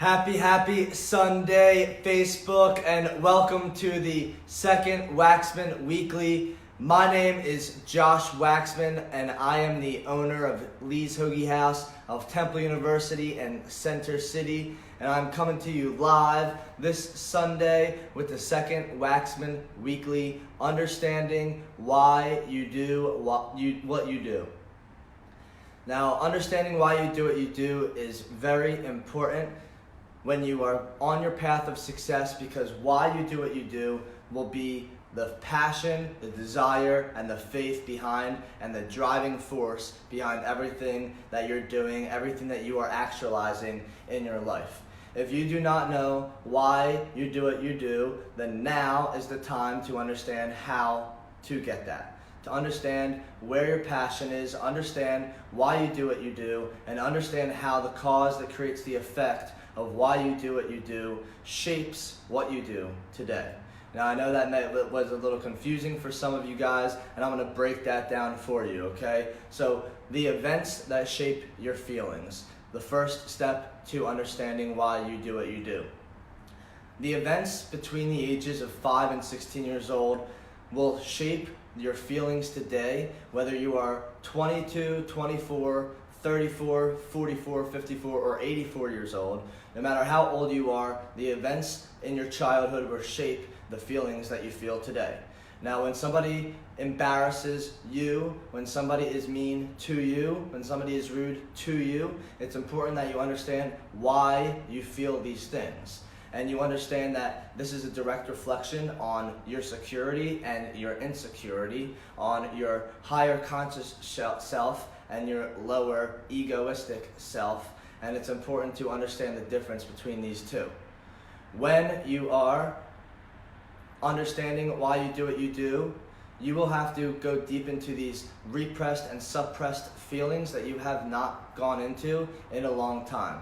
Happy Sunday, Facebook, and welcome to the second Waxman Weekly. My name is Josh Waxman, and I am the owner of Lee's Hoagie House of Temple University and Center City, and I'm coming to you live this Sunday with the second Waxman Weekly, understanding why you do what you do. Now, understanding why you do what you do is very important when you are on your path of success, because why you do what you do will be the passion, the desire, and the faith behind, and the driving force behind everything that you're doing, everything that you are actualizing in your life. If you do not know why you do what you do, then now is the time to understand how to get that. To understand where your passion is, understand why you do what you do, and understand how the cause that creates the effect of why you do what you do shapes what you do today. Now, I know that was a little confusing for some of you guys, and I'm going to break that down for you, okay? So, the events that shape your feelings, the first step to understanding why you do what you do. The events between the ages of 5 and 16 years old will shape your feelings today, whether you are 22, 24, 34, 44, 54, or 84 years old. No matter how old you are, the events in your childhood will shape the feelings that you feel today. Now, when somebody embarrasses you, when somebody is mean to you, when somebody is rude to you, it's important that you understand why you feel these things. And you understand that this is a direct reflection on your security and your insecurity, on your higher conscious self and your lower egoistic self. And it's important to understand the difference between these two. When you are understanding why you do what you do, you will have to go deep into these repressed and suppressed feelings that you have not gone into in a long time.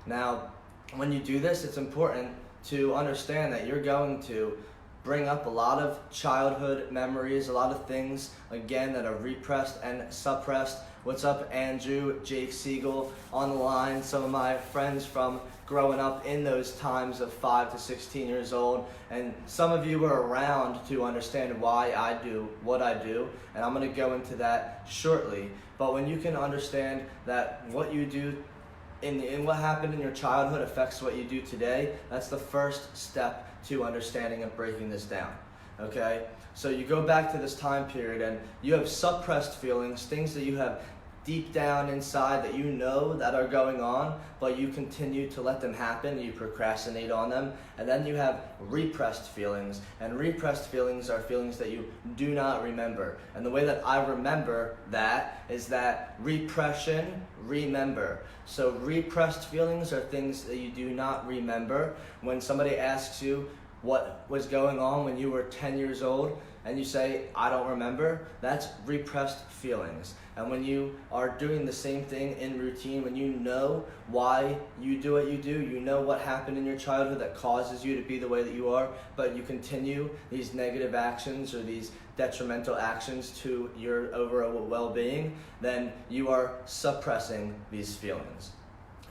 Now, when you do this, it's important to understand that you're going to bring up a lot of childhood memories, a lot of things, again, that are repressed and suppressed. What's up, Andrew, Jake Siegel on the line, some of my friends from growing up in those times of 5 to 16 years old, and some of you were around to understand why I do what I do, and I'm going to go into that shortly. But when you can understand that what you do in what happened in your childhood affects what you do today, that's the first step to understanding and breaking this down, okay? So you go back to this time period and you have suppressed feelings, things that you have deep down inside that you know that are going on, but you continue to let them happen, you procrastinate on them, and then you have repressed feelings, and repressed feelings are feelings that you do not remember. And the way that I remember that is that repression, remember. So repressed feelings are things that you do not remember. When somebody asks you what was going on when you were 10 years old, and you say, I don't remember, that's repressed feelings. And when you are doing the same thing in routine, when you know why you do what you do, you know what happened in your childhood that causes you to be the way that you are, but you continue these negative actions or these detrimental actions to your overall well-being, then you are suppressing these feelings.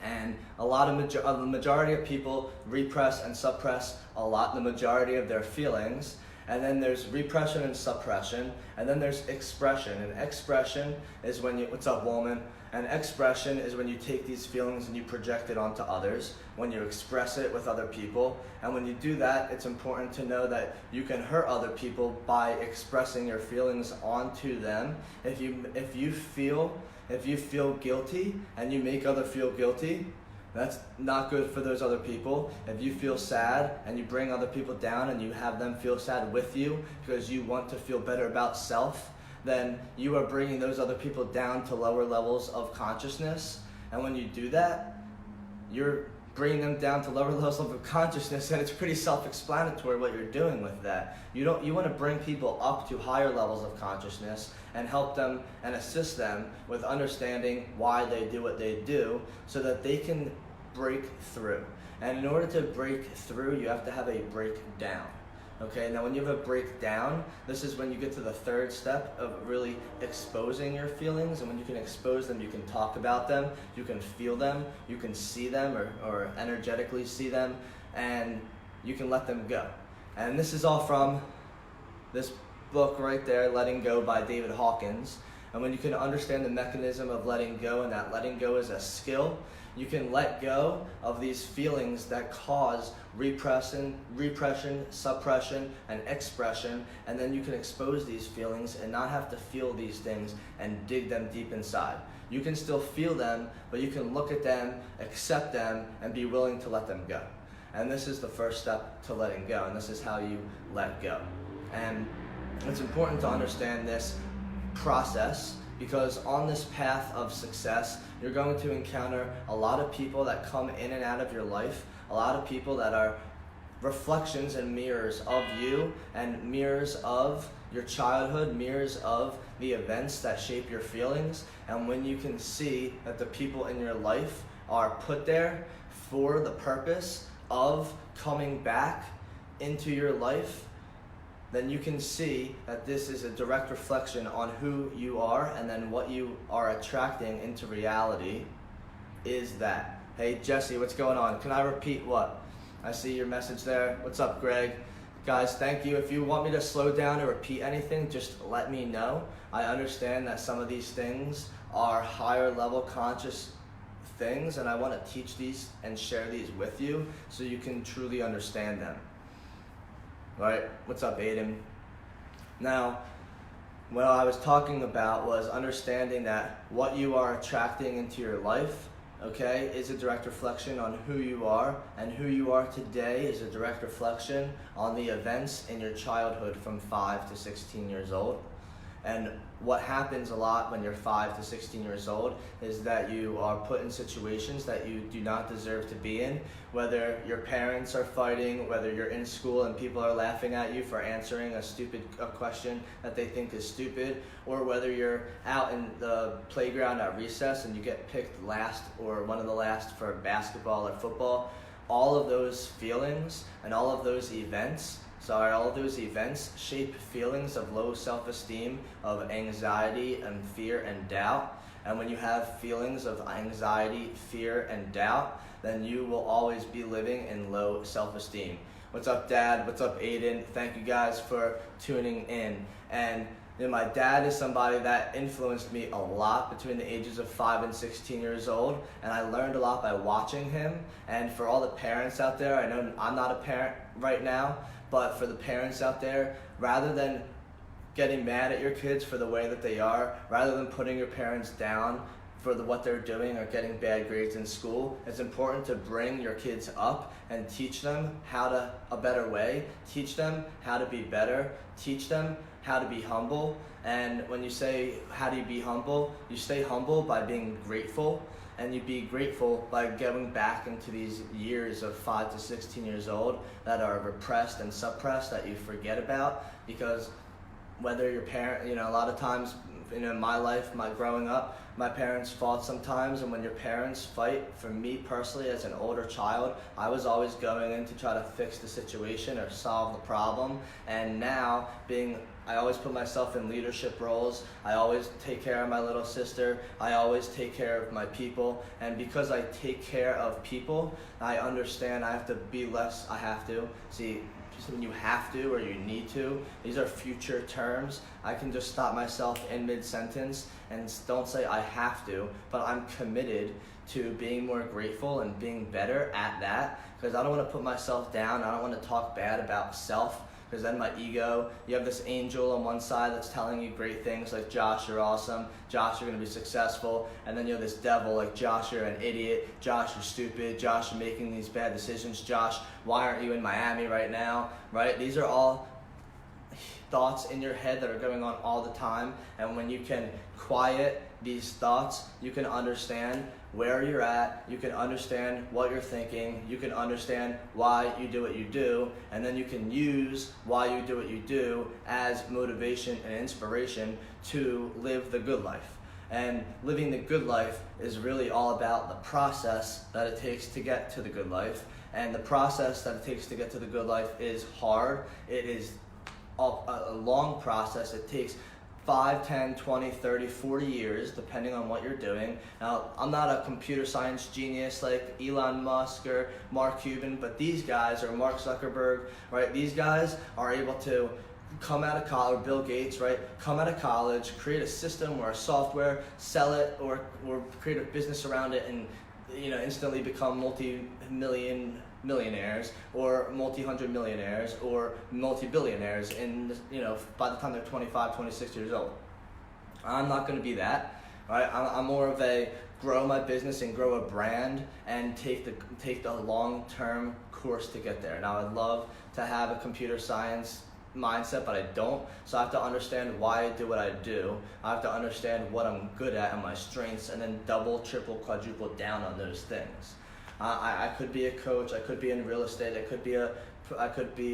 And the majority of people repress and suppress the majority of their feelings. And then there's repression and suppression, and then there's expression. And expression is when you, what's up, woman? And expression is when you take these feelings and you project it onto others, when you express it with other people. And when you do that, it's important to know that you can hurt other people by expressing your feelings onto them. If you feel guilty and you make others feel guilty, that's not good for those other people. If you feel sad and you bring other people down and you have them feel sad with you because you want to feel better about self, then you are bringing those other people down to lower levels of consciousness. And when you do that, you're bringing them down to lower levels of consciousness, and it's pretty self-explanatory what you're doing with that. You want to bring people up to higher levels of consciousness and help them and assist them with understanding why they do what they do so that they can break through. And in order to break through, you have to have a breakdown. Okay, now when you have a breakdown, this is when you get to the third step of really exposing your feelings. And when you can expose them, you can talk about them, you can feel them, you can see them or energetically see them, and you can let them go. And this is all from this book right there, Letting Go by David Hawkins. And when you can understand the mechanism of letting go, and that letting go is a skill, you can let go of these feelings that cause repression, suppression, and expression, and then you can expose these feelings and not have to feel these things and dig them deep inside. You can still feel them, but you can look at them, accept them, and be willing to let them go. And this is the first step to letting go, and this is how you let go. And it's important to understand this process, because on this path of success, you're going to encounter a lot of people that come in and out of your life, a lot of people that are reflections and mirrors of you, and mirrors of your childhood, mirrors of the events that shape your feelings. And when you can see that the people in your life are put there for the purpose of coming back into your life, then you can see that this is a direct reflection on who you are, and then what you are attracting into reality is that. Hey Jesse, what's going on? Can I repeat what? I see your message there. What's up, Greg? Guys, thank you. If you want me to slow down or repeat anything, just let me know. I understand that some of these things are higher level conscious things, and I want to teach these and share these with you so you can truly understand them. Right? What's up, Aiden? Now, what I was talking about was understanding that what you are attracting into your life, okay, is a direct reflection on who you are, and who you are today is a direct reflection on the events in your childhood from 5 to 16 years old. And what happens a lot when you're 5 to 16 years old is that you are put in situations that you do not deserve to be in, whether your parents are fighting, whether you're in school and people are laughing at you for answering a question that they think is stupid, or whether you're out in the playground at recess and you get picked last or one of the last for basketball or football. All of those feelings and all of those events shape feelings of low self-esteem, of anxiety and fear and doubt. And when you have feelings of anxiety, fear, and doubt, then you will always be living in low self-esteem. What's up, Dad? What's up, Aiden? Thank you guys for tuning in. And my dad is somebody that influenced me a lot between the ages of 5 and 16 years old, and I learned a lot by watching him. And for all the parents out there, I know I'm not a parent right now, but for the parents out there, rather than getting mad at your kids for the way that they are, rather than putting your parents down for what they're doing or getting bad grades in school, it's important to bring your kids up and teach them a better way, teach them how to be better, teach them how to be humble. And when you say, how do you be humble? You stay humble by being grateful, and you be grateful by going back into these years of 5 to 16 years old that are repressed and suppressed that you forget about. Because whether your parent, a lot of times, in my life, growing up, my parents fought sometimes, and when your parents fight, for me personally as an older child, I was always going in to try to fix the situation or solve the problem. And now, I always put myself in leadership roles. I always take care of my little sister. I always take care of my people. And because I take care of people, I understand I have to be less, when you have to or you need to, these are future terms. I can just stop myself in mid-sentence and don't say I have to, but I'm committed to being more grateful and being better at that, because I don't want to put myself down. I don't want to talk bad about self, because then my ego, you have this angel on one side that's telling you great things like, Josh, you're awesome, Josh, you're going to be successful, and then you have this devil like, Josh, you're an idiot, Josh, you're stupid, Josh, you're making these bad decisions, Josh, why aren't you in Miami right now, right? These are all thoughts in your head that are going on all the time, and when you can quiet these thoughts, you can understand where you're at, you can understand what you're thinking, you can understand why you do what you do, and then you can use why you do what you do as motivation and inspiration to live the good life. And living the good life is really all about the process that it takes to get to the good life. And the process that it takes to get to the good life is hard. It is a long process. It takes 5, 10, 20, 30, 40 years, depending on what you're doing. Now, I'm not a computer science genius like Elon Musk or Mark Cuban, but these guys, or Mark Zuckerberg, right? These guys are able to come out of college, or Bill Gates, right? Come out of college, create a system or a software, sell it, or create a business around it, and instantly become multi-millionaires or multi-hundred millionaires or multi-billionaires by the time they're 25, 26 years old. I'm not going to be that, right? I'm more of a grow my business and grow a brand and take the long-term course to get there. Now, I'd love to have a computer science mindset, but I don't. So I have to understand why I do what I do. I have to understand what I'm good at and my strengths, and then double, triple, quadruple down on those things. I could be a coach. I could be in real estate. I could be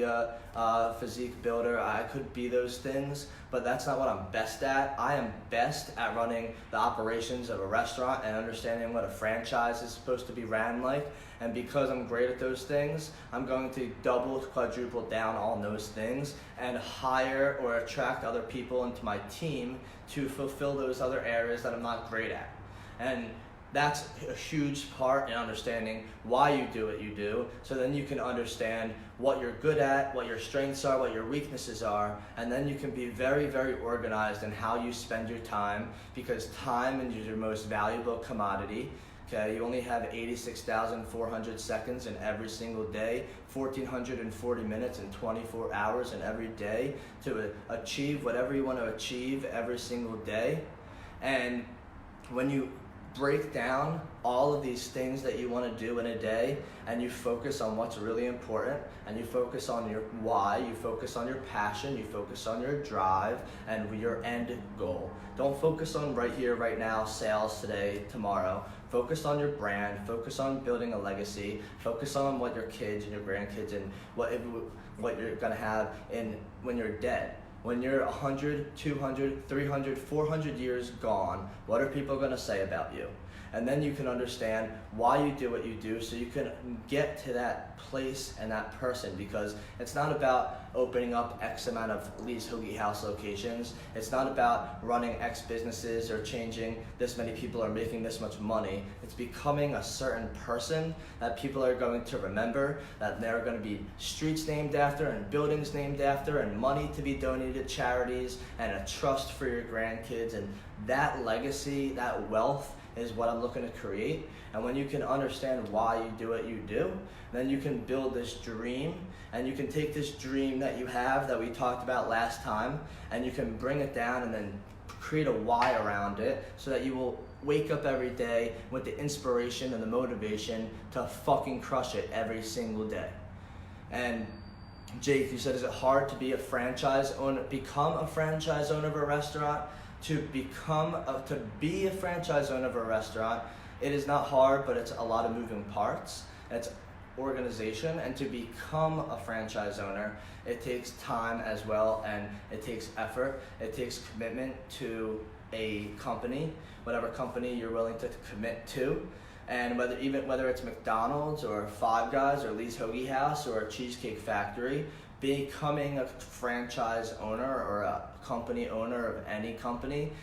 a physique builder. I could be those things, but that's not what I'm best at. I am best at running the operations of a restaurant and understanding what a franchise is supposed to be ran like. And because I'm great at those things, I'm going to double, quadruple down on those things and hire or attract other people into my team to fulfill those other areas that I'm not great at. And that's a huge part in understanding why you do what you do, so then you can understand what you're good at, what your strengths are, what your weaknesses are, and then you can be very, very organized in how you spend your time, because time is your most valuable commodity. Okay, you only have 86,400 seconds in every single day, 1,440 minutes and 24 hours in every day to achieve whatever you want to achieve every single day. And when you break down all of these things that you want to do in a day, and you focus on what's really important, and you focus on your why, you focus on your passion, you focus on your drive and your end goal. Don't focus on right here, right now, sales today, tomorrow. Focus on your brand, focus on building a legacy, focus on what your kids and your grandkids and what you're gonna have when you're dead. When you're 100, 200, 300, 400 years gone, what are people going to say about you? And then you can understand why you do what you do, so you can get to that place and that person, because it's not about opening up X amount of Lee's Hoagie House locations. It's not about running X businesses or changing this many people or making this much money. It's becoming a certain person that people are going to remember, that there are going to be streets named after and buildings named after and money to be donated to charities and a trust for your grandkids. And that legacy, that wealth, is what I'm looking to create. And when you can understand why you do what you do, then you can build this dream, and you can take this dream that you have that we talked about last time, and you can bring it down and then create a why around it, so that you will wake up every day with the inspiration and the motivation to fucking crush it every single day. And Jake, you said, is it hard to be a franchise owner, become a franchise owner of a restaurant? To be a franchise owner of a restaurant, it is not hard, but it's a lot of moving parts. It's organization, and to become a franchise owner, it takes time as well, and it takes effort. It takes commitment to a company, whatever company you're willing to commit to. And whether it's McDonald's or Five Guys or Lee's Hoagie House or a Cheesecake Factory, becoming a franchise owner or a company owner of any company,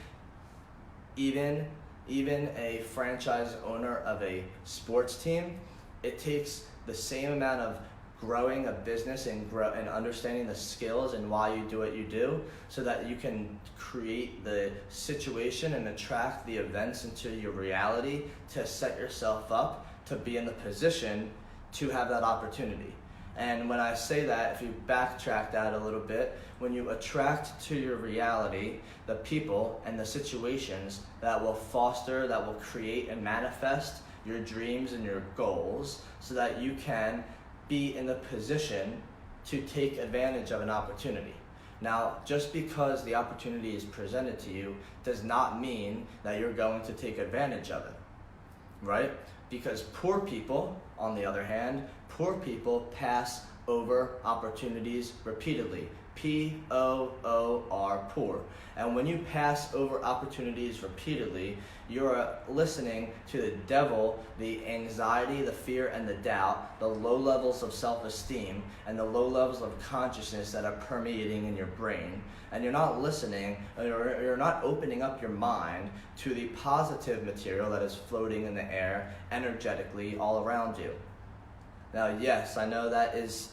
even a franchise owner of a sports team, it takes the same amount of growing a business and understanding the skills and why you do what you do, so that you can create the situation and attract the events into your reality to set yourself up to be in the position to have that opportunity. And when I say that, if you backtrack that a little bit, when you attract to your reality the people and the situations that will foster, that will create and manifest your dreams and your goals, so that you can be in the position to take advantage of an opportunity. Now, just because the opportunity is presented to you does not mean that you're going to take advantage of it, right? Because poor people, on the other hand, poor people pass over opportunities repeatedly. P-O-O-R, poor. And when you pass over opportunities repeatedly, you're listening to the devil, the anxiety, the fear, and the doubt, the low levels of self-esteem, and the low levels of consciousness that are permeating in your brain. And you're not listening, or you're not opening up your mind to the positive material that is floating in the air energetically all around you. Now, yes, I know that is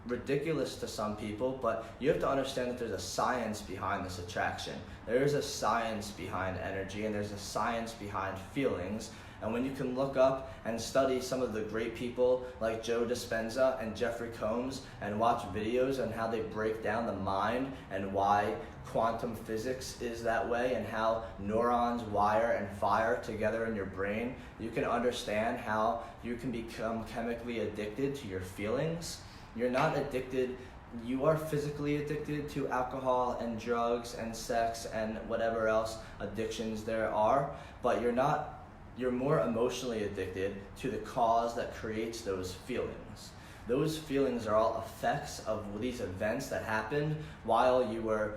ridiculous to some people, but you have to understand that there's a science behind this attraction. There is a science behind energy, and there's a science behind feelings. And when you can look up and study some of the great people like Joe Dispenza and Jeffrey Combs and watch videos on how they break down the mind and why quantum physics is that way and how neurons wire and fire together in your brain, you can understand how you can become chemically addicted to your feelings. You're not addicted, you are physically addicted to alcohol and drugs and sex and whatever else addictions there are, but you're more emotionally addicted to the cause that creates those feelings. Those feelings are all effects of these events that happened while you were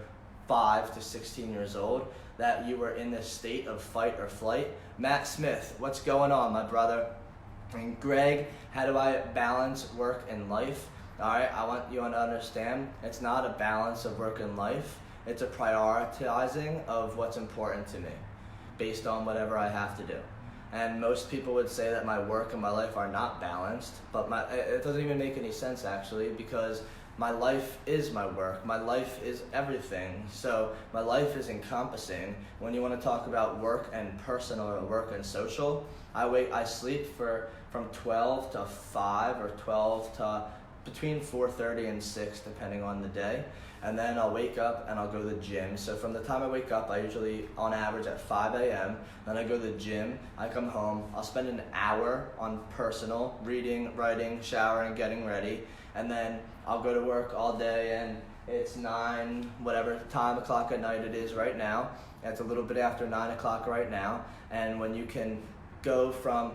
5 to 16 years old, that you were in this state of fight or flight. Matt Smith, what's going on, my brother? And Greg, how do I balance work and life? All right, I want you to understand, it's not a balance of work and life. It's a prioritizing of what's important to me based on whatever I have to do. And most people would say that my work and my life are not balanced, but it doesn't even make any sense actually, because my life is my work. My life is everything. So my life is encompassing. When you want to talk about work and personal or work and social, I sleep from 12 to 5 or 12 to between 4:30 and 6 depending on the day, and then I'll wake up and I'll go to the gym. So from the time I wake up, I usually on average at 5 a.m. Then I go to the gym, I come home, I'll spend an hour on personal, reading, writing, showering, getting ready, and then I'll go to work all day, and it's 9 whatever time o'clock at night it is right now. It's a little bit after 9 o'clock right now, and when you can go from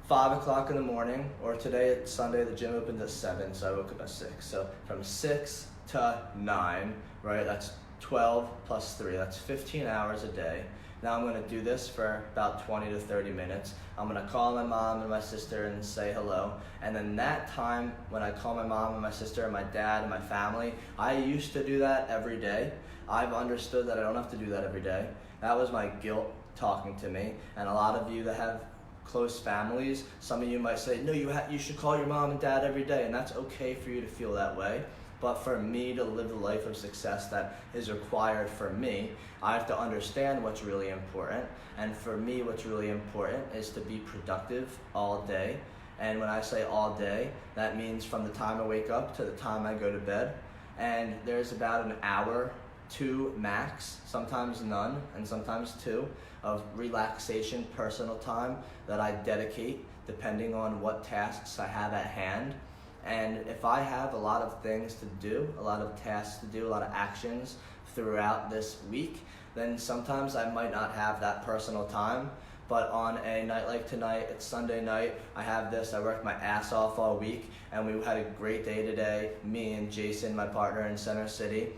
5 o'clock in the morning, or today it's Sunday, the gym opens at 7, so I woke up at 6. So from 6 to 9, right, that's 12 plus 3, that's 15 hours a day. Now I'm gonna do this for about 20 to 30 minutes. I'm gonna call my mom and my sister and say hello. And then that time when I call my mom and my sister and my dad and my family, I used to do that every day. I've understood that I don't have to do that every day. That was my guilt talking to me. And a lot of you that have close families, some of you might say, no, you should call your mom and dad every day, and that's okay for you to feel that way. But for me to live the life of success that is required for me, I have to understand what's really important. And for me, what's really important is to be productive all day. And when I say all day, that means from the time I wake up to the time I go to bed. And there's about an hour, 2 max, sometimes none, and sometimes 2, of relaxation, personal time that I dedicate depending on what tasks I have at hand. And if I have a lot of things to do, a lot of tasks to do, a lot of actions throughout this week, then sometimes I might not have that personal time. But on a night like tonight, it's Sunday night, I have this, I worked my ass off all week, and we had a great day today. Me and Jason, my partner in Center City,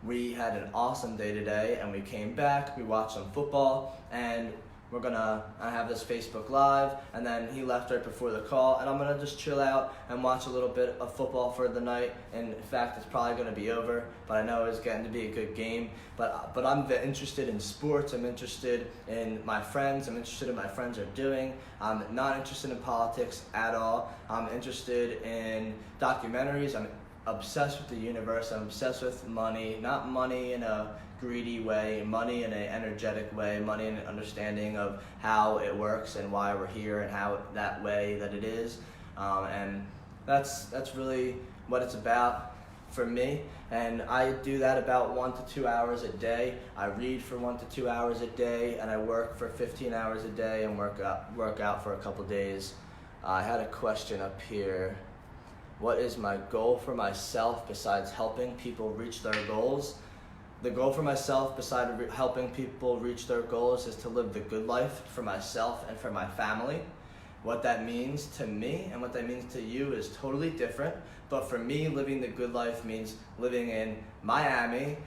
we had an awesome day today, and we came back, we watched some football, and I have this Facebook Live, and then he left right before the call, and I'm gonna just chill out and watch a little bit of football for the night. And in fact, it's probably gonna be over, but I know it's getting to be a good game. But I'm interested in sports, I'm interested in my friends, I'm interested in what my friends are doing. I'm not interested in politics at all. I'm interested in documentaries. I'm obsessed with the universe. I'm obsessed with money, not money in a greedy way, money in an energetic way, money in an understanding of how it works and why we're here and how that way that it is. And that's really what it's about for me. And I do that about 1 to 2 hours a day. I read for 1 to 2 hours a day, and I work for 15 hours a day and work out for a couple days. I had a question up here. What is my goal for myself besides helping people reach their goals? The goal for myself, besides helping people reach their goals, is to live the good life for myself and for my family. what that means to me and what that means to you is totally different. But for me, living the good life means living in Miami,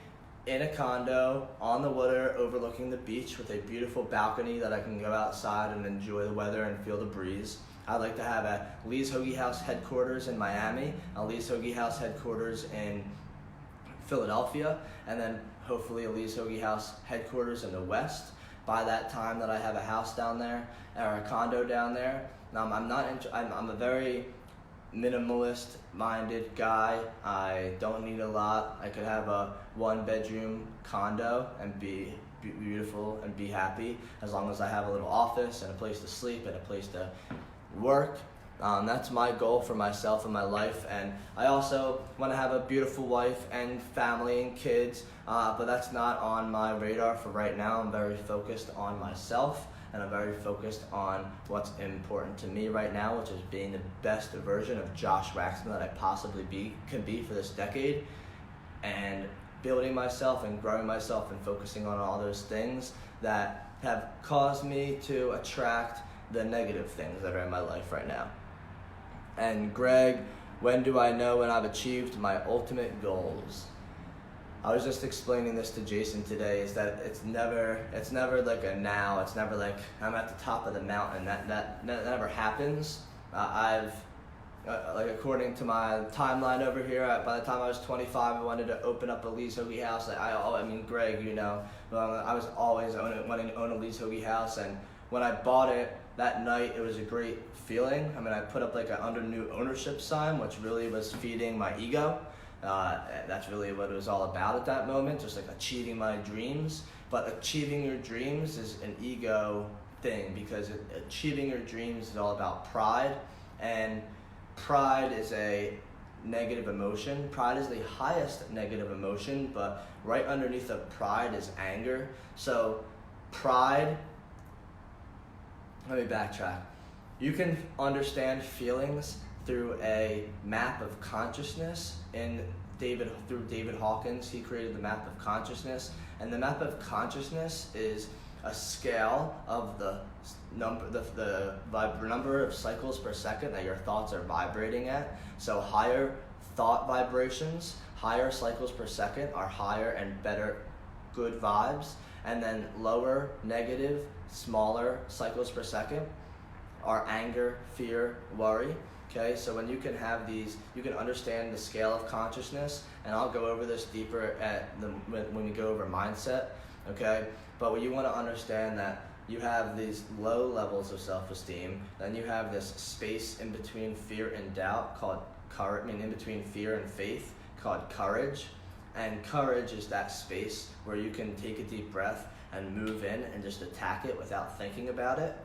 in a condo, on the water, overlooking the beach with a beautiful balcony that I can go outside and enjoy the weather and feel the breeze. I'd like to have a Lee's Hoagie House headquarters in Miami, a Lee's Hoagie House headquarters in Philadelphia, and then hopefully a Lee's Hoagie House headquarters in the West. By that time that I have a house down there or a condo down there, I'm a very minimalist-minded guy. I don't need a lot. I could have a one-bedroom condo and be beautiful and be happy as long as I have a little office and a place to sleep and a place to work. That's my goal for myself and my life, and I also want to have a beautiful wife and family and kids, but that's not on my radar for right now. I'm very focused on myself, and I'm very focused on what's important to me right now, which is being the best version of Josh Waxman that I possibly can be for this decade, and building myself and growing myself and focusing on all those things that have caused me to attract the negative things that are in my life right now. And Greg, when do I know when I've achieved my ultimate goals? I was just explaining this to Jason today, is that it's never like a now. It's never like I'm at the top of the mountain. That never happens. Like according to my timeline over here, by the time I was 25, I wanted to open up a Lee's Hoagie House. Greg, I was always wanting to own a Lee's Hoagie House, and when I bought it that night, it was a great feeling. I put up like an under new ownership sign, which really was feeding my ego. That's really what it was all about at that moment, just like achieving my dreams. But achieving your dreams is an ego thing, because achieving your dreams is all about pride, and pride is a negative emotion. Pride is the highest negative emotion, but right underneath of pride is anger. So let me backtrack. You can understand feelings through a map of consciousness. Through David Hawkins, he created the map of consciousness, and the map of consciousness is a scale of the number of cycles per second that your thoughts are vibrating at. So higher thought vibrations, higher cycles per second are higher and better good vibes, and then lower, negative, smaller cycles per second are anger, fear, worry. Okay, so when you can have these, you can understand the scale of consciousness, and I'll go over this deeper when we go over mindset. Okay, but when you want to understand that you have these low levels of self-esteem, then you have this space in between fear and doubt called courage. In between fear and faith called courage, and courage is that space where you can take a deep breath and move in and just attack it without thinking about it.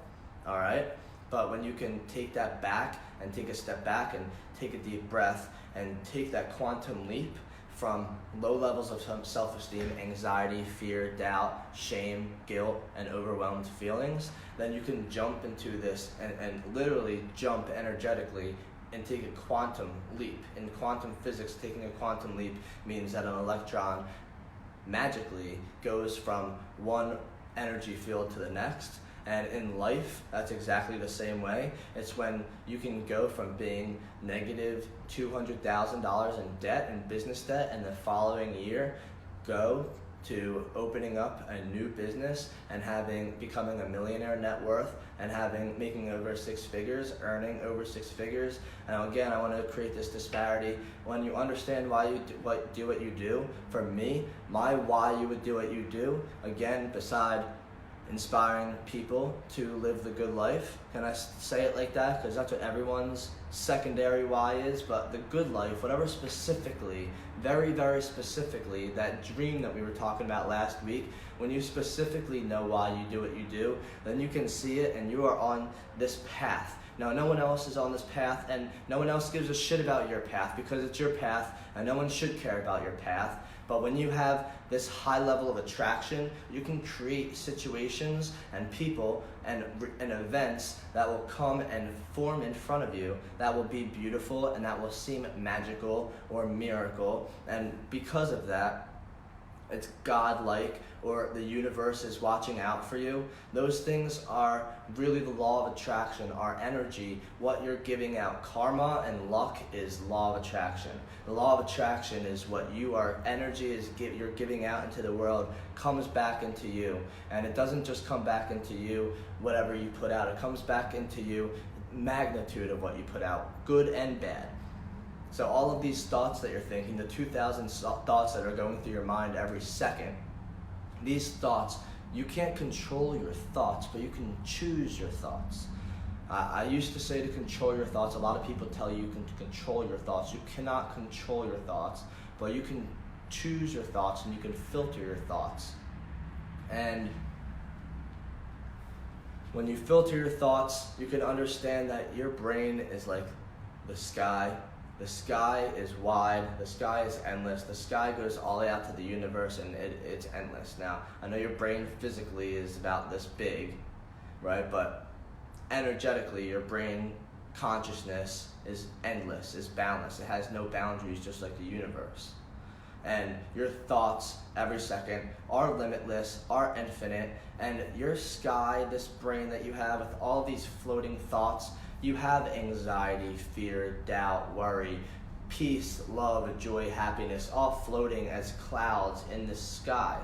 All right. But when you can take that back and take a step back and take a deep breath and take that quantum leap from low levels of self-esteem, anxiety, fear, doubt, shame, guilt, and overwhelmed feelings, then you can jump into this and literally jump energetically and take a quantum leap. In quantum physics, taking a quantum leap means that an electron magically goes from one energy field to the next. And in life, that's exactly the same way. It's when you can go from being negative $200,000 in debt and business debt, and the following year go to opening up a new business and becoming a millionaire net worth and making over 6 figures, earning over 6 figures. And again, I want to create this disparity. When you understand why you do what you do, for me, my why you would do what you do, again, beside inspiring people to live the good life. Can I say it like that? Because that's what everyone's secondary why is. But the good life, whatever specifically, very, very specifically, that dream that we were talking about last week, when you specifically know why you do what you do, then you can see it and you are on this path. Now, no one else is on this path, and no one else gives a shit about your path, because it's your path and no one should care about your path. But when you have this high level of attraction, you can create situations and people and events that will come and form in front of you that will be beautiful and that will seem magical or miracle. And because of that, it's godlike, or the universe is watching out for you. Those things are really the law of attraction, our energy, what you're giving out. Karma and luck is law of attraction. The law of attraction is what energy is you're giving out into the world comes back into you. And it doesn't just come back into you, whatever you put out. It comes back into you, magnitude of what you put out, good and bad. So all of these thoughts that you're thinking, the 2,000 thoughts that are going through your mind every second, these thoughts, you can't control your thoughts, but you can choose your thoughts. I used to say to control your thoughts. A lot of people tell you can control your thoughts. You cannot control your thoughts, but you can choose your thoughts and you can filter your thoughts. And when you filter your thoughts, you can understand that your brain is like the sky. The sky is wide, the sky is endless, the sky goes all the way out to the universe, and it's endless. Now, I know your brain physically is about this big, right? But energetically, your brain consciousness is endless, is boundless. It has no boundaries, just like the universe. And your thoughts every second are limitless, are infinite, and your sky, this brain that you have with all these floating thoughts, you have anxiety, fear, doubt, worry, peace, love, joy, happiness, all floating as clouds in the sky.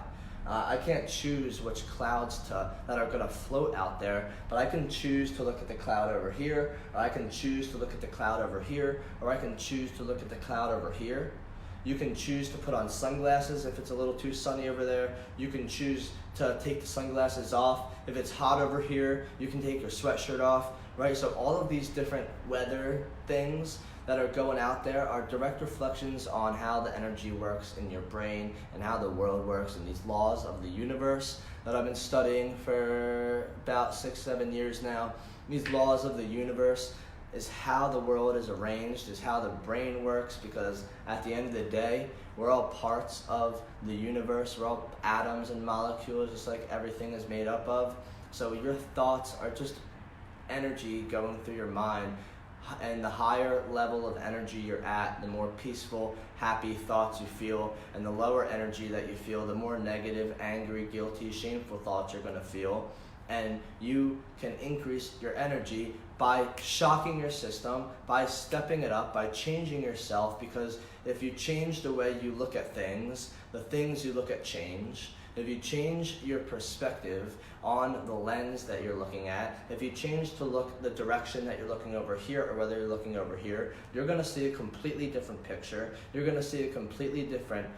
I can't choose which clouds that are going to float out there, but I can choose to look at the cloud over here, or I can choose to look at the cloud over here, or I can choose to look at the cloud over here. You can choose to put on sunglasses if it's a little too sunny over there. You can choose to take the sunglasses off. If it's hot over here, you can take your sweatshirt off, right? So all of these different weather things that are going out there are direct reflections on how the energy works in your brain and how the world works, and these laws of the universe that I've been studying for about 6-7 years now. These laws of the universe is how the world is arranged, is how the brain works, because at the end of the day, we're all parts of the universe. We're all atoms and molecules, just like everything is made up of. So your thoughts are just energy going through your mind, and the higher level of energy you're at, the more peaceful, happy thoughts you feel, and the lower energy that you feel, the more negative, angry, guilty, shameful thoughts you're going to feel. And you can increase your energy by shocking your system, by stepping it up, by changing yourself, because if you change the way you look at things, the things you look at change. If you change your perspective on the lens that you're looking at, if you change to look the direction that you're looking over here or whether you're looking over here, you're going to see a completely different picture. You're going to see completely different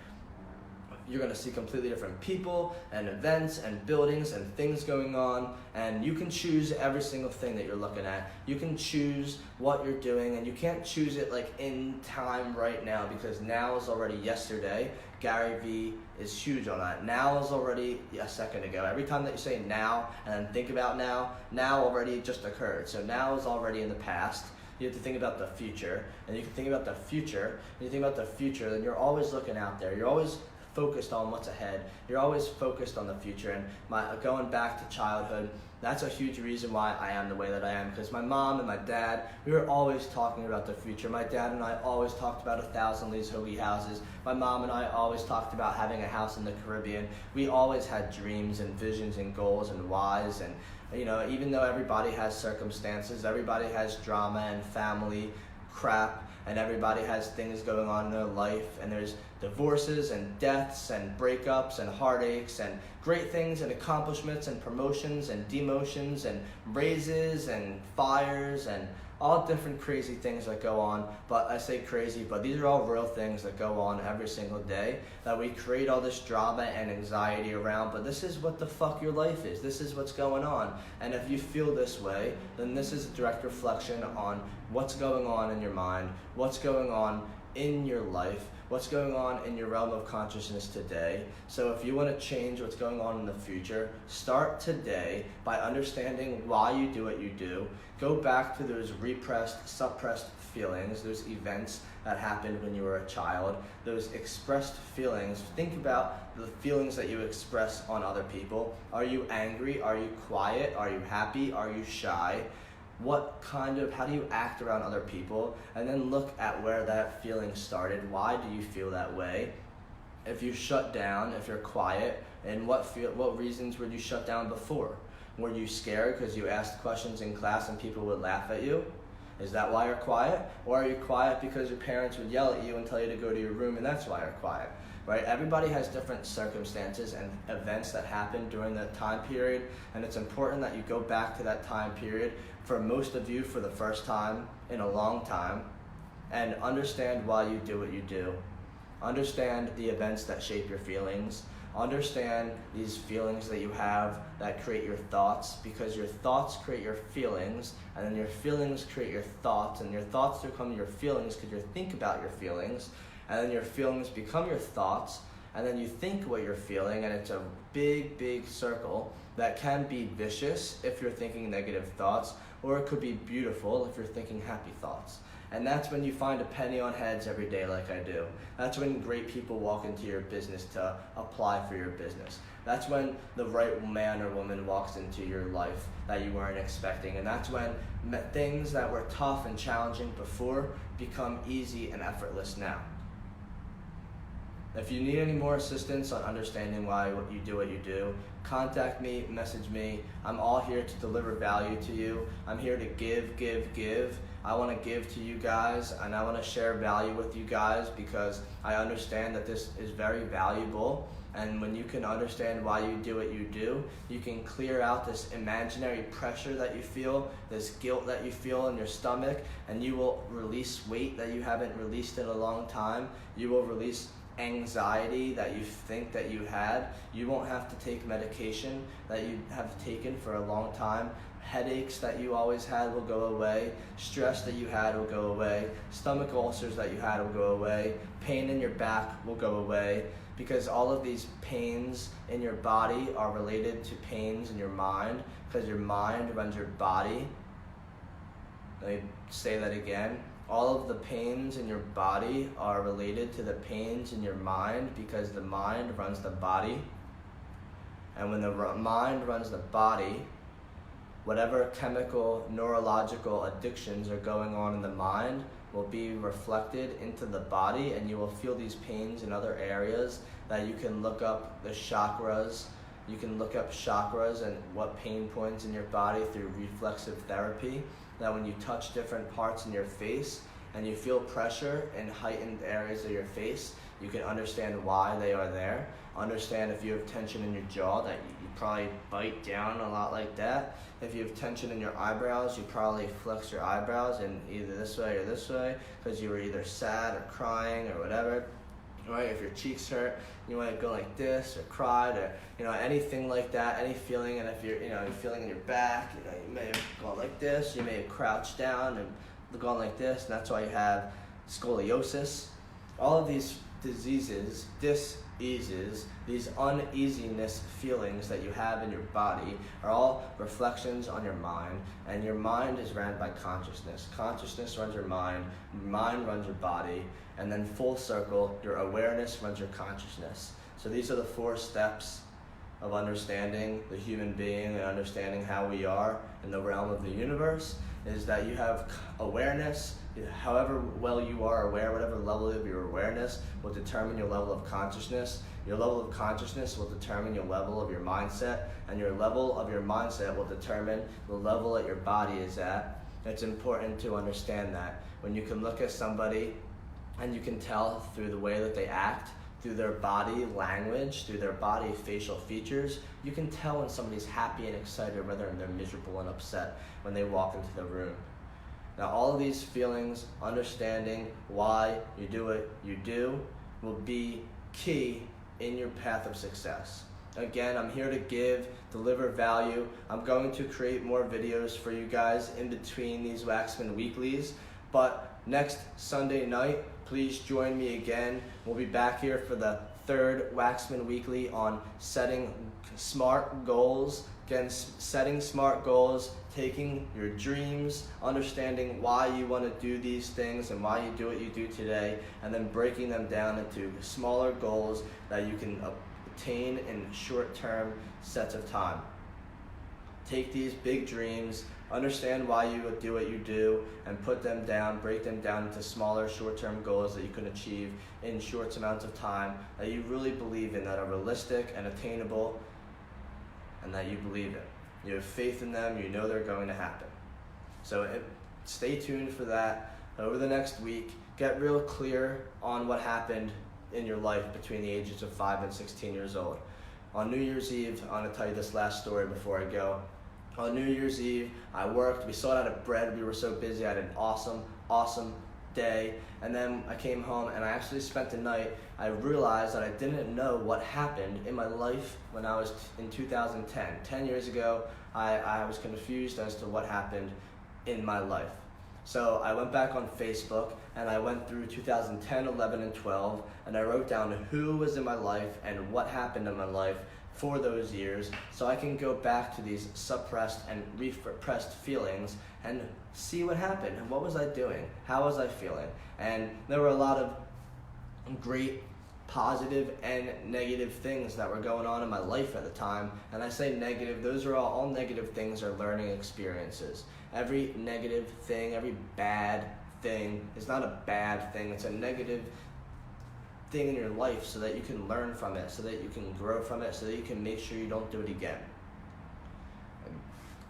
people and events and buildings and things going on, and you can choose every single thing that you're looking at. You can choose what you're doing, and you can't choose it like in time right now, because now is already yesterday. Gary Vee is huge on that. Now is already a second ago. Every time that you say now and then think about now already just occurred. So now is already in the past. You have to think about the future, and you can think about the future. When you think about the future, then you're always looking out there. You're always focused on what's ahead. You're always focused on the future. And going back to childhood, that's a huge reason why I am the way that I am, because my mom and my dad, we were always talking about the future. My dad and I always talked about 1,000 Lee's Hoagie houses. My mom and I always talked about having a house in the Caribbean. We always had dreams and visions and goals and whys, and even though everybody has circumstances, everybody has drama and family crap, and everybody has things going on in their life, and there's divorces and deaths and breakups and heartaches and great things and accomplishments and promotions and demotions and raises and fires and all different crazy things that go on. But I say crazy, but these are all real things that go on every single day that we create all this drama and anxiety around. But this is what the fuck your life is. This is what's going on. And if you feel this way, then this is a direct reflection on what's going on in your mind, what's going on in your life, what's going on in your realm of consciousness today. So if you want to change what's going on in the future, start today by understanding why you do what you do. Go back to those repressed, suppressed feelings, those events that happened when you were a child, those expressed feelings. Think about the feelings that you express on other people. Are you angry? Are you quiet? Are you happy? Are you shy? How do you act around other people? And then look at where that feeling started. Why do you feel that way? if you shut down, if you're quiet, and what reasons would you shut down before? Were you scared because you asked questions in class and people would laugh at you? Is that why you're quiet? Or are you quiet because your parents would yell at you and tell you to go to your room and that's why you're quiet? Right? Everybody has different circumstances and events that happen during that time period, and it's important that you go back to that time period, for most of you for the first time in a long time, and understand why you do what you do. Understand the events that shape your feelings. Understand these feelings that you have that create your thoughts, because your thoughts create your feelings, and then your feelings create your thoughts, and your thoughts become your feelings because you think about your feelings, and then your feelings become your thoughts, and then you think what you're feeling, and it's a big circle that can be vicious if you're thinking negative thoughts, or it could be beautiful if you're thinking happy thoughts. And that's when you find a penny on heads every day like I do. That's when great people walk into your business to apply for your business. That's when the right man or woman walks into your life that you weren't expecting. And that's when things that were tough and challenging before become easy and effortless now. If you need any more assistance on understanding why you do what you do, contact me, message me. I'm all here to deliver value to you. I'm here to give. I want to give to you guys, and I want to share value with you guys because I understand that this is very valuable. And when you can understand why you do what you do, you can clear out this imaginary pressure that you feel, this guilt that you feel in your stomach, and you will release weight that you haven't released in a long time. You will release anxiety that you think that you had. You won't have to take medication that you have taken for a long time. Headaches that you always had will go away. Stress that you had will go away. Stomach ulcers that you had will go away. Pain in your back will go away, because all of these pains in your body are related to pains in your mind, because your mind runs your body. Let me say that again. All of the pains in your body are related to the pains in your mind, because the mind runs the body. And when the mind runs the body, whatever chemical, neurological addictions are going on in the mind will be reflected into the body, and you will feel these pains in other areas that you can look up the chakras. You can look up chakras and what pain points in your body through reflexive therapy. That when you touch different parts in your face and you feel pressure in heightened areas of your face, you can understand why they are there. Understand if you have tension in your jaw, that you probably bite down a lot like that. If you have tension in your eyebrows, you probably flex your eyebrows in either this way or this way, because you were either sad or crying or whatever. Right? If your cheeks hurt, you might go like this or cried, or anything like that, any feeling. And if you're feeling in your back, you may have gone like this. You may have crouched down and gone like this, and that's why you have scoliosis. All of these diseases, dis-eases, these uneasiness feelings that you have in your body are all reflections on your mind, and your mind is ran by consciousness. Consciousness runs your mind runs your body, and then full circle, your awareness runs your consciousness. So these are the 4 steps of understanding the human being and understanding how we are in the realm of the universe, is that you have awareness. However well you are aware, whatever level of your awareness will determine your level of consciousness. Your level of consciousness will determine your level of your mindset, and your level of your mindset will determine the level that your body is at. It's important to understand that. When you can look at somebody and you can tell through the way that they act, through their body language, through their body facial features, you can tell when somebody's happy and excited, whether they're miserable and upset when they walk into the room. Now, all of these feelings, understanding why you do what you do, will be key in your path of success. Again, I'm here to deliver value. I'm going to create more videos for you guys in between these Waxman weeklies, but next Sunday night, please join me again. We'll be back here for the 3rd Waxman weekly on setting smart goals. Again, setting smart goals, taking your dreams, understanding why you want to do these things and why you do what you do today, and then breaking them down into smaller goals that you can attain in short-term sets of time. Take these big dreams Understand why you do what you do and put them down, break them down into smaller short-term goals that you can achieve in short amounts of time that you really believe in, that are realistic and attainable, and that you believe in. You have faith in them, you know they're going to happen. So stay tuned for that. Over the next week, get real clear on what happened in your life between the ages of 5 and 16 years old. On New Year's Eve, I want to tell you this last story before I go. On New Year's Eve, I worked, we sold out of bread, we were so busy, I had an awesome day, and then I came home and I actually spent the night. I realized that I didn't know what happened in my life when I was in 2010. 10 years ago, I was confused as to what happened in my life. So I went back on Facebook and I went through 2010, 11, and 12, and I wrote down who was in my life and what happened in my life for those years, so I can go back to these suppressed and repressed feelings and see what happened. What was I doing? How was I feeling? And there were a lot of great positive and negative things that were going on in my life at the time. And I say negative, those are all negative things are learning experiences. Every negative thing, every bad thing is not a bad thing, it's a negative thing in your life so that you can learn from it, so that you can grow from it, so that you can make sure you don't do it again.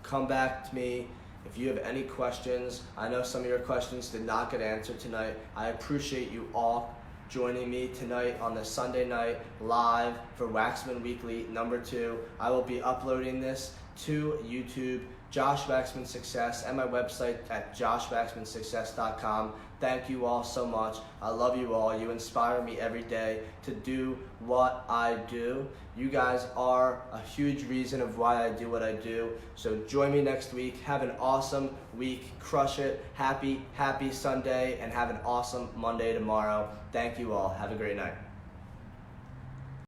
Come back to me if you have any questions. I know some of your questions did not get answered tonight. I appreciate you all joining me tonight on this Sunday night live for Waxman Weekly #2. I will be uploading this to YouTube, Josh Waxman Success, and my website at joshwaxmansuccess.com. Thank you all so much. I love you all. You inspire me every day to do what I do. You guys are a huge reason of why I do what I do. So join me next week. Have an awesome week. Crush it. Happy Sunday, and have an awesome Monday tomorrow. Thank you all. Have a great night.